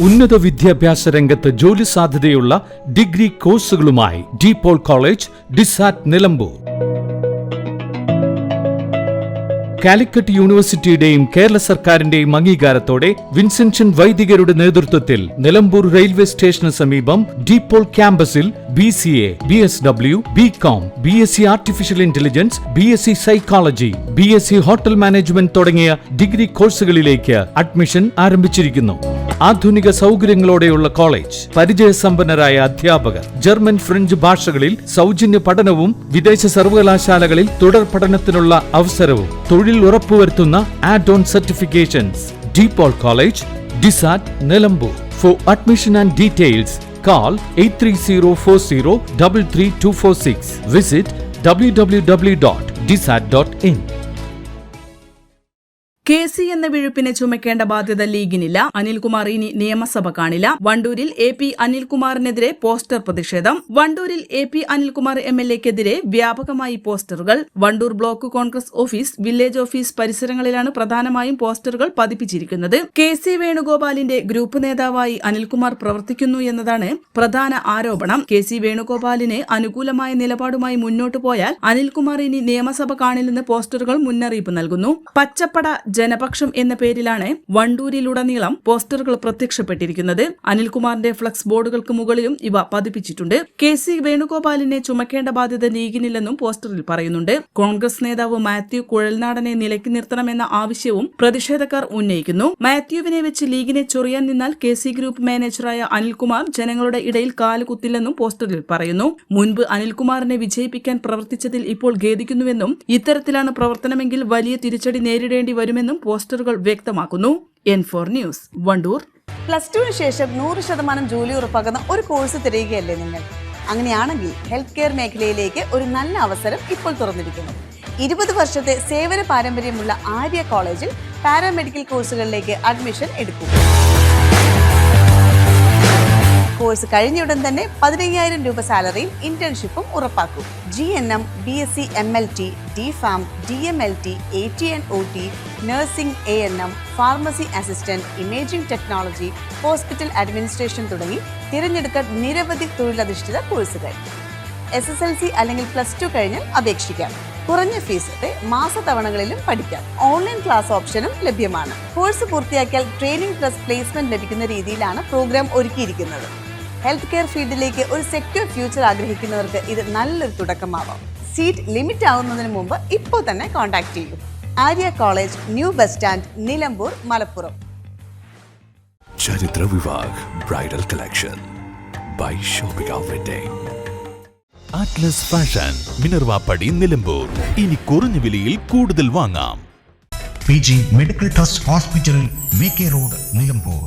ഉന്നത വിദ്യാഭ്യാസ രംഗത്ത് ജോലി സാധ്യതയുള്ള ഡിഗ്രി കോഴ്സുകളുമായി DePaul college, DiSAT, Nilambur. Calicut യൂണിവേഴ്സിറ്റിയുടെയും കേരള സർക്കാരിന്റെയും അംഗീകാരത്തോടെ വിൻസെൻഷൻ വൈദികരുടെ നേതൃത്വത്തിൽ നിലമ്പൂർ റെയിൽവേ സ്റ്റേഷന് സമീപം DePaul ക്യാമ്പസിൽ BCA, BSW, BCom, BSc artificial intelligence, BSc psychology, BSc hotel management തുടങ്ങിയ ഡിഗ്രി കോഴ്സുകളിലേക്ക് അഡ്മിഷൻ ആരംഭിച്ചിരിക്കുന്നു. ആധുനിക സൗകര്യങ്ങളോടെയുള്ള കോളേജ്, പരിചയസമ്പന്നരായ അധ്യാപകർ, ജർമ്മൻ, ഫ്രഞ്ച് ഭാഷകളിൽ സൗജന്യ പഠനവും വിദേശ സർവകലാശാലകളിൽ തുടർ പഠനത്തിനുള്ള അവസരവും തൊഴിൽ ഉറപ്പുവരുത്തുന്ന add on certifications. DePaul college, DiSAT, Nilambur. For admission and details call 8304033246. Visit www.disat.in. KC എന്ന വിഴുപ്പിനെ ചുമക്കേണ്ട ബാധ്യത ലീഗിനില്ല. അനിൽകുമാർ ഇനി നിയമസഭ കാണില്ല. വണ്ടൂരിൽ AP അനിൽകുമാറിനെതിരെ പോസ്റ്റർ പ്രതിഷേധം. വണ്ടൂരിൽ AP അനിൽകുമാർ MLAക്കെതിരെ വ്യാപകമായി പോസ്റ്ററുകൾ. Wandoor block Congress office, village office പരിസരങ്ങളിലാണ് പ്രധാനമായും പോസ്റ്ററുകൾ പതിപ്പിച്ചിരിക്കുന്നത്. KC വേണുഗോപാലിന്റെ ഗ്രൂപ്പ് നേതാവായി അനിൽകുമാർ പ്രവർത്തിക്കുന്നു എന്നതാണ് പ്രധാന ആരോപണം. KC വേണുഗോപാലിന് അനുകൂലമായ നിലപാടുമായി മുന്നോട്ടു പോയാൽ അനിൽകുമാർ ഇനി നിയമസഭ കാണില്ലെന്ന് പോസ്റ്ററുകൾ മുന്നറിയിപ്പ് നൽകുന്നു. പച്ചപ്പട ജനപക്ഷം എന്ന പേരിലാണ് വണ്ടൂരിലുടനീളം പോസ്റ്ററുകൾ പ്രത്യക്ഷപ്പെട്ടിരിക്കുന്നത്. അനിൽകുമാറിന്റെ ഫ്ലക്സ് ബോർഡുകൾക്ക് മുകളിലും ഇവ പതിപ്പിച്ചിട്ടുണ്ട്. KC വേണുഗോപാലിനെ ചുമക്കേണ്ട ബാധ്യത ലീഗിനില്ലെന്നും പോസ്റ്ററിൽ പറയുന്നുണ്ട്. കോൺഗ്രസ് നേതാവ് മാത്യു കുഴൽനാടനെ നിലയ്ക്ക് നിർത്തണമെന്ന ആവശ്യവും പ്രതിഷേധക്കാർ ഉന്നയിക്കുന്നു. മാത്യുവിനെ വെച്ച് ലീഗിനെ ചൊറിയാൻ നിന്നാൽ KC ഗ്രൂപ്പ് മാനേജറായ അനിൽകുമാർ ജനങ്ങളുടെ ഇടയിൽ കാലുകുത്തില്ലെന്നും പോസ്റ്ററിൽ പറയുന്നു. മുൻപ് അനിൽകുമാറിനെ വിജയിപ്പിക്കാൻ പ്രവർത്തിച്ചതിൽ ഇപ്പോൾ ഖേദിക്കുന്നുവെന്നും ഇത്തരത്തിലാണ് പ്രവർത്തനമെങ്കിൽ വലിയ തിരിച്ചടി നേരിടേണ്ടി വരുമെന്നും പോസ്റ്ററുകൾ വ്യക്തമാക്കുന്നു. N4 news, Wandoor. +2 ശേഷം 100% ജോലി ഉറപ്പാക്കുന്ന ഒരു കോഴ്സ് തിരയുകയല്ലേ നിങ്ങൾ? അങ്ങനെയാണെങ്കിൽ ഹെൽത്ത് കെയർ മേഖലയിലേക്ക് ഒരു നല്ല അവസരം ഇപ്പോൾ തുറന്നിരിക്കുന്നു. 20 വർഷത്തെ സേവന പാരമ്പര്യമുള്ള ആര്യ കോളേജിൽ പാരാമെഡിക്കൽ കോഴ്സുകളിലേക്ക് അഡ്മിഷൻ എടുക്കും. കോഴ്സ് കഴിഞ്ഞയുടൻ തന്നെ 15,000 രൂപ സാലറിയും ഇന്റേൺഷിപ്പും ഉറപ്പാക്കും. GNM, BSc MLT, DPharm, DMLT, AT&OT, nursing, ANM, pharmacy assistant, imaging technology, hospital administration തുടങ്ങി തിരഞ്ഞെടുക്കാൻ നിരവധി തൊഴിലധിഷ്ഠിത കോഴ്സുകൾ. SSLC അല്ലെങ്കിൽ +2 കഴിഞ്ഞാൽ അപേക്ഷിക്കാം. കുറഞ്ഞ ഫീസോടെ മാസത്തവണകളിലും പഠിക്കാം. ഓൺലൈൻ ക്ലാസ് ഓപ്ഷനും ലഭ്യമാണ്. കോഴ്സ് പൂർത്തിയാക്കിയാൽ ട്രെയിനിങ് പ്ലസ് പ്ലേസ്മെന്റ് ലഭിക്കുന്ന രീതിയിലാണ് പ്രോഗ്രാം ഒരുക്കിയിരിക്കുന്നത്. ഹെൽത്ത് കെയർ ഫീൽഡിലേക്ക് ഒരു സെക്യൂർ ഫ്യൂച്ചർ ആഗ്രഹിക്കുന്നവർക്ക് ഇത് നല്ലൊരു തുടക്കമാവാം. സീറ്റ് ലിമിറ്റ് ആവുന്നതിന് മുമ്പ് ഇപ്പോൾ തന്നെ കോൺടാക്ട് ചെയ്യൂ. Arya college, new bus stand, Nilambur, Malappuram. Charithra Vivah bridal collection by shopping wedding. Atlas fashion, Minervappadi, Nilambur. ഇനി കുറഞ്ഞ വിലയിൽ കൂടുതൽ വാങ്ങാം. PG medical trust hospital, VK road, Nilambur.